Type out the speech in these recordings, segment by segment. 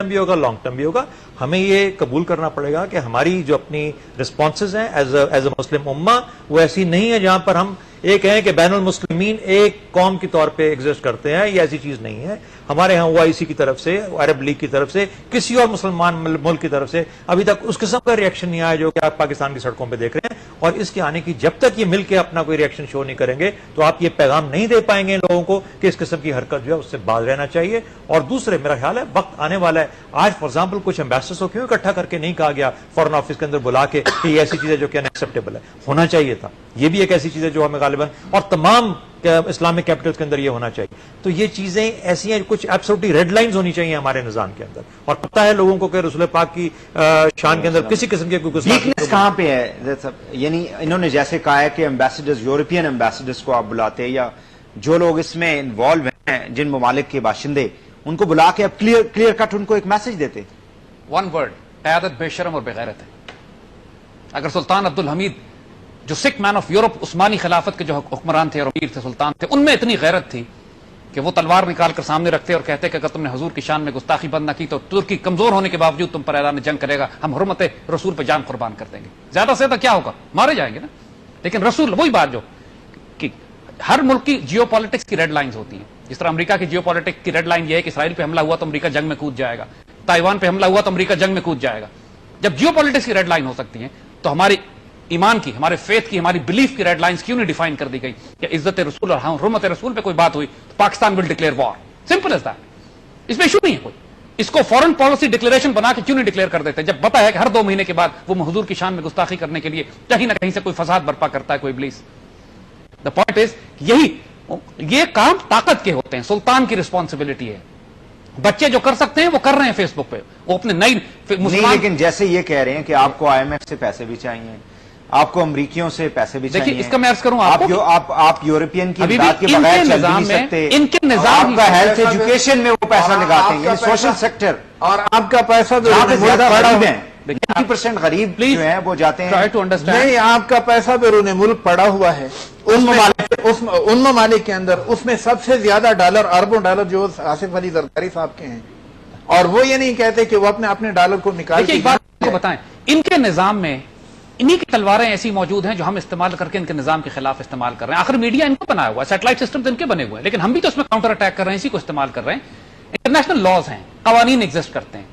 بھی ہوگا, long term بھی ہوگا. ہمیں یہ قبول کرنا پڑے گا کہ ہماری جو اپنی رسپانسز ہیں ایز اے مسلم امہ وہ ایسی نہیں ہے جہاں پر ہم ایک ہیں کہ بین المسلمین ایک قوم کے طور پہ ایگزسٹ کرتے ہیں. یہ ایسی چیز نہیں ہے. ہمارے ہاں OIC کی طرف سے, عرب لیگ کی طرف سے, کسی اور مسلمان ملک کی طرف سے ابھی تک اس قسم کا ریئیکشن نہیں آیا جو کہ آپ پاکستان کی سڑکوں پہ دیکھ رہے ہیں. اور اس کے آنے کی جب تک یہ مل کے اپنا کوئی ریئیکشن شو نہیں کریں گے تو آپ یہ پیغام نہیں دے پائیں گے لوگوں کو کہ اس قسم کی حرکت جو ہے اس سے باز رہنا چاہیے. اور دوسرے میرا خیال ہے وقت آنے والا ہے. آج فار ایگزامپل کچھ ایمبیسڈرز کو کیوں اکٹھا کر کے نہیں کہا گیا فورن آفس کے اندر بلا کے کہ یہ ایسی چیز ہے جو کہ انیکسیپٹیبل ہے؟ ہونا چاہیے تھا. یہ بھی ایک ایسی چیز ہے جو ہمیں غالباً اور تمام اسلامک کیپٹلز کے اندر یہ ہونا چاہیے. تو یہ چیزیں ایسی ہیں کچھ ایبسولوٹلی ریڈ لائنز ہونی چاہیے ہمارے نظام کے اندر. اور پتہ ہے لوگوں کو کہ رسول پاک کی شان کے اندر کسی قسم کے کوئی ویکنس کہاں پہ ہے؟ یعنی انہوں نے جیسے کہا ہے کہ ایمبیسڈرز, یورپین ایمبیسڈرز کو آپ بلاتے ہیں یا جو لوگ اس میں انوالو ہیں جن ممالک کے باشندے, ان کو بلا کے اب کلیئر کٹ ان کو ایک میسج دیتے. ون ورڈ, قیادت بے شرم اور بے غیرت ہے. اگر سلطان عبدالحمید جو سکھ مین آف یورپ عثمانی خلافت کے جو حکمران تھے اور امیر تھے, سلطان تھے, ان میں اتنی غیرت تھی کہ وہ تلوار نکال کر سامنے رکھتے اور کہتے کہ اگر تم نے حضور کی شان میں گستاخی بند نہ کی تو ترکی کمزور ہونے کے باوجود تم پر اعلان جنگ کرے گا, ہم حرمت رسول پہ جان قربان کر دیں گے. زیادہ سے زیادہ کیا ہوگا, مارے جائیں گے نا. لیکن رسول, وہی بات جو کہ ہر ملک کی جیو پالیٹکس کی ریڈ لائنز ہوتی ہیں. جس طرح امریکہ کی جیو پالیٹکس کی ریڈ لائن یہ ہے کہ اسرائیل پہ حملہ ہوا تو امریکہ جنگ میں کود جائے گا, تائیوان پہ حملہ ہوا تو امریکہ جنگ میں کود جائے گا. جب جیو پالیٹکس کی ریڈ لائن ہو سکتی ہیں تو ہماری ایمان کی, ہمارے فیتھ کی, ہماری بلیف کی ریڈ لائنز کیوں نہیں ڈیفائن کر دی گئی کہ عزت رسول اور حرمت رسول پہ کوئی بات ہوئی تو Pakistan will declare war. Simple as that. اس میں ایشو نہیں ہے کوئی. اس کو فورن پالیسی ڈکلیریشن بنا کے کیوں نہیں ڈکلیئر کر دیتے جب پتا ہے کہ ہر 2 مہینے کے بعد وہ حضور کی شان میں گستاخی کرنے کے لیے کہیں نہ کہیں سے کوئی فساد برپا کرتا ہے کوئی ابلیس. دا پوائنٹ از یہ کام طاقت کے ہوتے ہیں, سلطان کی رسپانسبلٹی ہے. بچے جو کر سکتے ہیں وہ کر رہے ہیں فیس بک پہ, وہ اپنے نئی نہیں. لیکن جیسے یہ کہہ رہے ہیں کہ آپ کو IMF سے پیسے بھی چاہیے, آپ کو امریکیوں سے پیسے بھی چاہیے. دیکھیے اس کا میں عرض کروں آپ یورپین کی امداد کے بغیر چل نہیں سکتے. ان کے نظام آپ کا ہیلتھ ایجوکیشن میں وہ پیسہ لگاتے ہیں, سوشل سیکٹر, اور آپ کا پیسہ غریب ہیں 90% غریب جو ہیں وہ جاتے ہیں. نہیں, آپ کا پیسہ بیرون ملک پڑا ہوا ہے ان ممالک کے اندر. اس میں سب سے زیادہ ڈالر, اربوں ڈالر جو آصف علی زرداری صاحب کے ہیں, اور وہ یہ نہیں کہتے کہ وہ اپنے ڈالر کو نکال کے. ایک بات کو بتائیں, ان کے نظام میں انہی کی تلواریں ایسی موجود ہیں جو ہم استعمال کر کے ان کے نظام کے خلاف استعمال کر رہے ہیں. آخر میڈیا ان کو بنایا ہوا ہے, سیٹلائٹ سسٹم ان کے بنے ہوئے ہیں, لیکن ہم بھی تو اس میں کاؤنٹر اٹیک کر رہے ہیں, اسی کو استعمال کر رہے ہیں. انٹرنیشنل لاز ہیں, قوانین ایگزسٹ کرتے ہیں.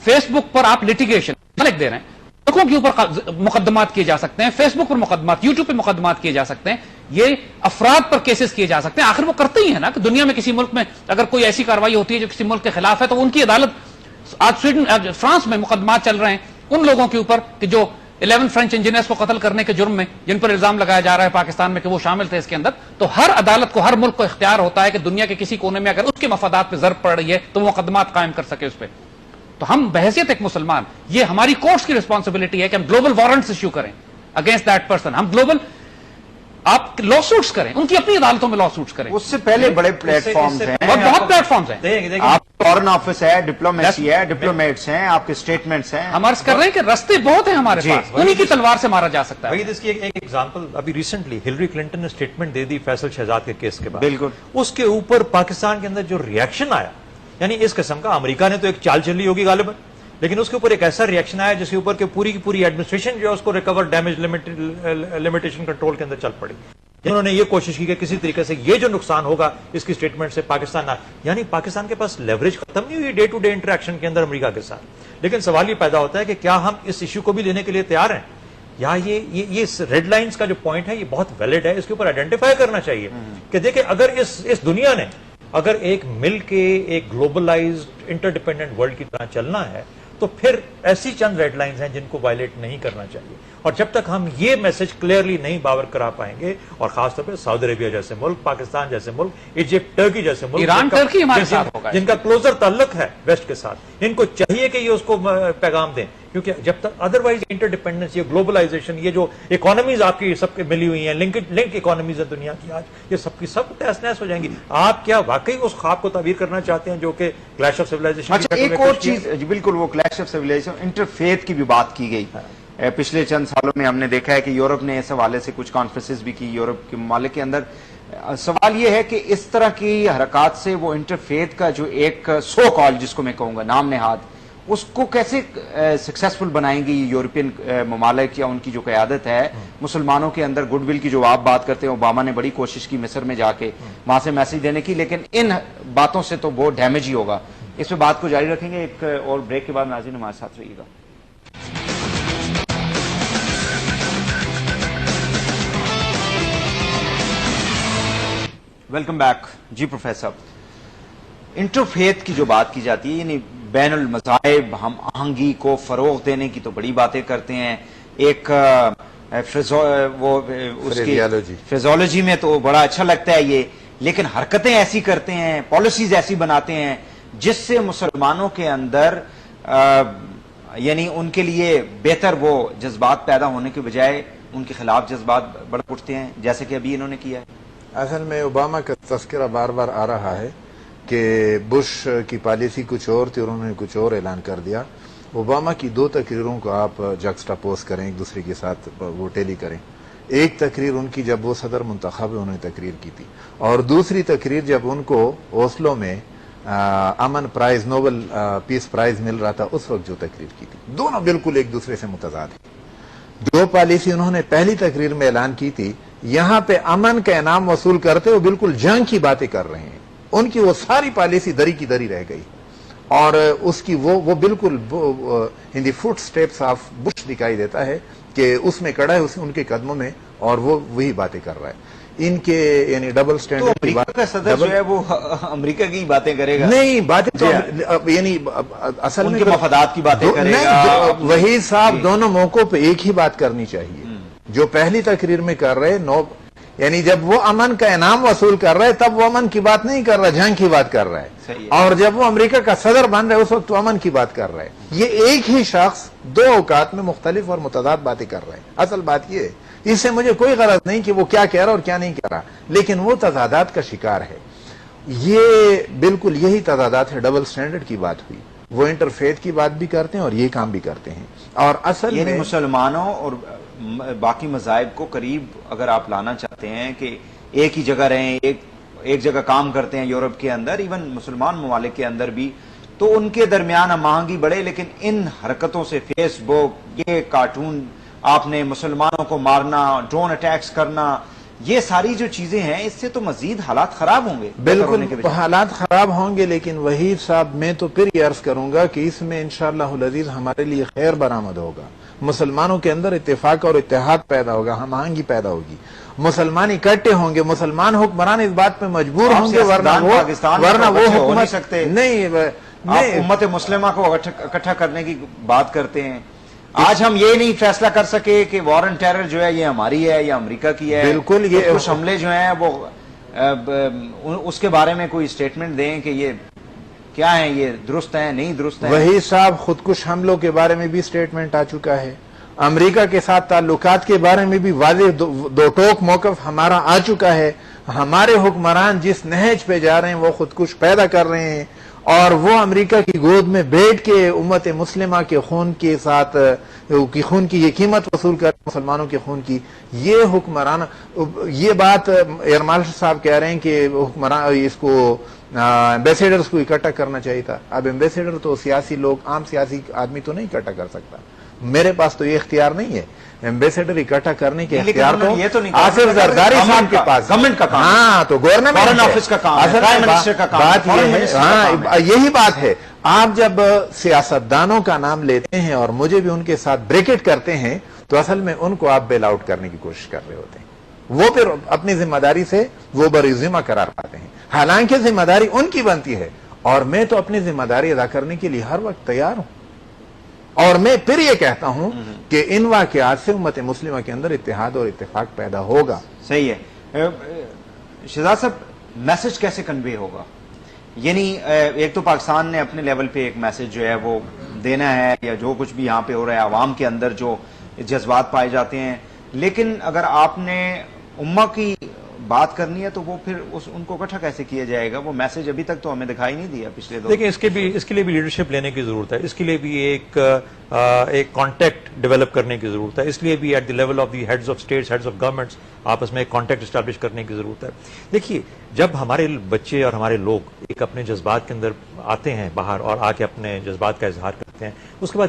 فیس بک پر آپ لٹیگیشن لکھ دے رہے ہیں, لوگوں کے اوپر مقدمات کیے جا سکتے ہیں, فیس بک پر مقدمات, یوٹیوب پہ مقدمات کیے جا سکتے ہیں, یہ افراد پر کیسز کیے جا سکتے ہیں. آخر وہ کرتے ہی ہیں نا کہ دنیا میں کسی ملک میں اگر کوئی ایسی کارروائی ہوتی ہے جو کسی ملک کے خلاف ہے تو ان کی عدالت, آج سویڈن فرانس میں مقدمات چل رہے ہیں ان لوگوں کے اوپر کہ جو 11 فرینچ انجینئرز کو قتل کرنے کے جرم میں جن پر الزام لگایا جا رہا ہے پاکستان میں کہ وہ شامل تھے اس کے اندر. تو ہر عدالت کو, ہر ملک کو اختیار ہوتا ہے کہ دنیا کے کسی کونے میں اگر اس کے مفادات پہ ضرب پڑ رہی ہے تو وہ مقدمات قائم کر سکے اس پہ. تو ہم بحیثیت ایک مسلمان, یہ ہماری کورٹس کی رسپانسبلٹی ہے کہ ہم گلوبل وارنٹس ایشو کریں اگینسٹ دیٹ پرسن. ہم گلوبل آپ لا سوٹس کریں, ان کی اپنی عدالتوں میں لا سوٹس کریں. اس سے پہلے بڑے پلیٹ فارمز ہیں, بہت پلیٹ فارمز ہیں. آپ فورن آفس ہے, ڈپلومیسی ہے, ڈپلومیٹس ہیں, آپ کے اسٹیٹمنٹس ہیں. ہم عرض کر رہے ہیں کہ رستے بہت ہیں ہمارے پاس, انہی کی تلوار سے مارا جا سکتا ہے. اس کی ایک ایگزامپل ابھی ریسنٹلی ہلری کلنٹن نے اسٹیٹمنٹ دے دی فیصل شہزاد کے کیس کے بعد. بالکل اس کے اوپر پاکستان کے اندر جو ریئیکشن آیا, یعنی اس قسم کا, امریکہ نے تو ایک چال چلی ہوگی غالباً, لیکن اس کے اوپر ایک ایسا ریئیکشن آیا جس کے اوپر کہ پوری کی پوری ایڈمنسٹریشن جو ہے اس کو ریکور ڈیمیج لمیٹیشن کنٹرول کے اندر چل پڑی. انہوں نے یہ کوشش کی کہ کسی طریقے سے یہ جو نقصان ہوگا اس کی اسٹیٹمنٹ سے پاکستان یعنی پاکستان کے پاس لیوریج ختم نہیں ہوئی ڈے ٹو ڈے انٹریکشن کے اندر امریکہ کے ساتھ. لیکن سوال یہ پیدا ہوتا ہے کہ کیا ہم اس ایشو کو بھی لینے کے لیے تیار ہیں, یا یہ ریڈ لائنز کا جو پوائنٹ ہے یہ بہت ویلڈ ہے, اس کے اوپر آئیڈینٹیفائی کرنا چاہیے کہ دیکھیں اگر اس دنیا نے اگر ایک مل کے ایک گلوبلائزڈ انٹرڈیپینڈنٹ ورلڈ کی طرح چلنا ہے تو پھر ایسی چند ریڈ لائنز ہیں جن کو وائلیٹ نہیں کرنا چاہیے. اور جب تک ہم یہ میسج کلیئرلی نہیں باور کرا پائیں گے, اور خاص طور پہ سعودی عربیہ جیسے ملک, پاکستان جیسے ملک, ایجپٹ, ٹرکی جیسے ملک, ایران, ٹرکی ہمارے ساتھ ہوگا, جن کا کلوزر تعلق ہے ویسٹ کے ساتھ, ان کو چاہیے کہ یہ اس کو پیغام دیں. کیونکہ جب تک ادروائز انٹرڈیپینڈنس, یہ گلوبلائزیشن, یہ جو اکانومیز آپ کی سب کے ملی ہوئی ہیں, لنک اکانومیز ہیں دنیا کی آج, یہ سب کی سب تہس نہس ہو جائیں گی. آپ کیا واقعی اس خواب کو تعبیر کرنا چاہتے ہیں جو کہ کلیش آف سیولائزیشن؟ اچھا, ایک اور چیز, بالکل وہ کلیش آف سیولائزیشن, انٹرفیتھ کی بھی بات کی گئی. پچھلے چند سالوں میں ہم نے دیکھا ہے کہ یورپ نے اس حوالے سے کچھ کانفرنسز بھی کی, یورپ کے ممالک کے اندر سوال یہ ہے کہ اس طرح کی حرکات سے وہ انٹرفیتھ کا جو ایک سو کال جس کو میں کہوں گا نام نہاد اس کو کیسے سکسیسفل بنائیں گی یورپین ممالک یا ان کی جو قیادت ہے مسلمانوں کے اندر گڈ ول کی جو آپ بات کرتے ہیں اوباما نے بڑی کوشش کی مصر میں جا کے وہاں سے میسج دینے کی لیکن ان باتوں سے تو وہ ڈیمیج ہی ہوگا. اس پہ بات کو جاری رکھیں گے ایک اور بریک کے بعد. ناظرین ہمارے ساتھ رہیے گا. Welcome back. جی پروفیسر انٹرفیتھ کی جو بات کی جاتی ہے یعنی بین المذاہب ہم آہنگی کو فروغ دینے کی تو بڑی باتیں کرتے ہیں. ایک فریزولوجی میں تو بڑا اچھا لگتا ہے یہ لیکن حرکتیں ایسی کرتے ہیں پالیسیز ایسی بناتے ہیں جس سے مسلمانوں کے اندر یعنی ان کے لیے بہتر وہ جذبات پیدا ہونے کے بجائے ان کے خلاف جذبات بڑھ اٹھتے ہیں جیسے کہ ابھی انہوں نے کیا ہے. اصل میں اوباما کا تذکرہ بار بار آ رہا ہے کہ بش کی پالیسی کچھ اور تھی اور انہوں نے کچھ اور اعلان کر دیا. اوباما کی دو تقریروں کو آپ جکسٹا پوز کریں ایک دوسرے کے ساتھ وہ ٹیلی کریں. ایک تقریر ان کی جب وہ صدر منتخب ہے انہوں نے تقریر کی تھی اور دوسری تقریر جب ان کو اوسلو میں امن پرائز نوبل پیس پرائز مل رہا تھا اس وقت جو تقریر کی تھی. دونوں بالکل ایک دوسرے سے متضاد ہیں. جو پالیسی انہوں نے پہلی تقریر میں اعلان کی تھی یہاں پہ امن کا انعام وصول کرتے وہ بالکل جنگ کی باتیں کر رہے ہیں. ان کی وہ ساری پالیسی دری کی دری رہ گئی اور اس کی وہ بالکل ان دی فٹ سٹیپس آف بش دکھائی دیتا ہے کہ اس میں کڑا ہے ان کے قدموں میں اور وہ وہی باتیں کر رہا ہے. ان کے یعنی ڈبل سٹینڈرڈ کی بات کا صدر جو ہے وہ امریکہ کی باتیں کرے گا نہیں باتیں یعنی اصل میں مفادات کی باتیں کرے گا. وہی صاحب دونوں موقعوں پہ ایک ہی بات کرنی چاہیے. جو پہلی تقریر میں کر رہے یعنی جب وہ امن کا انعام وصول کر رہے تب وہ امن کی بات نہیں کر رہا جنگ کی بات کر رہا ہے اور جب وہ امریکہ کا صدر بن رہا ہے اس وقت وہ امن کی بات کر رہا ہے. یہ ایک ہی شخص دو اوقات میں مختلف اور متضاد باتیں کر رہے ہیں. اصل بات یہ ہے اس سے مجھے کوئی غرض نہیں کہ وہ کیا کہہ رہا اور کیا نہیں کہہ رہا لیکن وہ تضادات کا شکار ہے. یہ بالکل یہی تضادات ہے. ڈبل سٹینڈرڈ کی بات ہوئی وہ انٹرفیتھ کی بات بھی کرتے ہیں اور یہ کام بھی کرتے ہیں اور اصل یعنی میں مسلمانوں اور باقی مذاہب کو قریب اگر آپ لانا چاہتے ہیں کہ ایک ہی جگہ رہیں ایک جگہ کام کرتے ہیں یورپ کے اندر ایون مسلمان ممالک کے اندر بھی تو ان کے درمیان ہم آہنگی بڑھے لیکن ان حرکتوں سے فیس بک یہ کارٹون آپ نے مسلمانوں کو مارنا ڈرون اٹیکس کرنا یہ ساری جو چیزیں ہیں اس سے تو مزید حالات خراب ہوں گے. بالکل حالات خراب ہوں گے لیکن وحید صاحب میں تو پھر یہ عرض کروں گا کہ اس میں انشاءاللہ العزیز ہمارے لیے خیر برآمد ہوگا. مسلمانوں کے اندر اتفاق اور اتحاد پیدا ہوگا ہم آہنگی پیدا ہوگی مسلمان اکٹھے ہوں گے مسلمان حکمران اس بات پہ مجبور ہوں گے ورنہ وہ حکومت سکتے نہیں. امت مسلمہ کو اکٹھا کرنے کی بات کرتے ہیں. آج ہم یہ نہیں فیصلہ کر سکے کہ وار اینڈ ٹیرر جو ہے یہ ہماری ہے یا امریکہ کی ہے. بالکل یہ کچھ حملے جو ہیں وہ اس کے بارے میں کوئی اسٹیٹمنٹ دیں کہ یہ کیا ہے یہ درست ہیں نہیں درست ہیں. وہی صاحب خودکش حملوں کے بارے میں بھی اسٹیٹمنٹ آ چکا ہے. امریکہ کے ساتھ تعلقات کے بارے میں بھی واضح دو ٹوک موقف ہمارا آ چکا ہے. ہمارے حکمران جس نہج پہ جا رہے ہیں وہ خودکش پیدا کر رہے ہیں اور وہ امریکہ کی گود میں بیٹھ کے امت مسلمہ کے خون کے ساتھ خون کی یہ قیمت وصول کر مسلمانوں کے خون کی یہ حکمران. یہ بات ایرمال صاحب کہہ رہے ہیں کہ حکمران اس کو ایمبیسیڈرز کو اکٹھا کرنا چاہیے تھا. اب ایمبیسیڈر تو سیاسی لوگ عام سیاسی آدمی تو نہیں اکٹھا کر سکتا. میرے پاس تو یہ اختیار نہیں ہے. ایمبیسیڈر اکٹھا کرنے کے اختیار تو آصف زرداری صاحب کے پاس گورنمنٹ کا کام. ہاں تو گورنمنٹ فارن آفس کا کام بات یہی بات ہے. آپ جب سیاستدانوں کا نام لیتے ہیں اور مجھے بھی ان کے ساتھ بریکٹ کرتے ہیں تو اصل میں ان کو آپ بیل آؤٹ کرنے کی کوشش کر رہے ہوتے ہیں. وہ پھر اپنی ذمہ داری سے وہ بری ذمہ قرار پاتے ہیں. حالانکہ ذمہ داری ان کی بنتی ہے اور میں تو اپنی ذمہ داری ادا کرنے کے لیے ہر وقت تیار ہوں. اور میں پھر یہ کہتا ہوں کہ ان واقعات سے امت مسلمہ کے اندر اتحاد اور اتفاق پیدا ہوگا. صحیح ہے. شہزاد صاحب میسج کیسے کنوے ہوگا؟ یعنی ایک تو پاکستان نے اپنے لیول پہ ایک میسج جو ہے وہ دینا ہے یا جو کچھ بھی یہاں پہ ہو رہا ہے عوام کے اندر جو جذبات پائے جاتے ہیں لیکن اگر آپ نے امہ کی بات کرنی ہے تو وہ پھر ان کو اکٹھا کیسے کیا جائے گا؟ وہ میسج ابھی تک تو ہمیں دکھائی نہیں دیا پچھلے دو. دیکھیں اس کے لیے بھی لیڈرشپ لینے کی ضرورت ہے, اس کے لیے بھی ایک کانٹیکٹ ڈیولپ کرنے کی ضرورت ہے, اس لیے بھی at the level of the heads of states, heads of governments آپس میں ایک کانٹیکٹ اسٹیبلش کرنے کی ضرورت ہے. دیکھیے جب ہمارے بچے اور ہمارے لوگ ایک اپنے جذبات کے اندر آتے ہیں باہر اور آ کے اپنے جذبات کا اظہار کرتے ہیں, اس کے بعد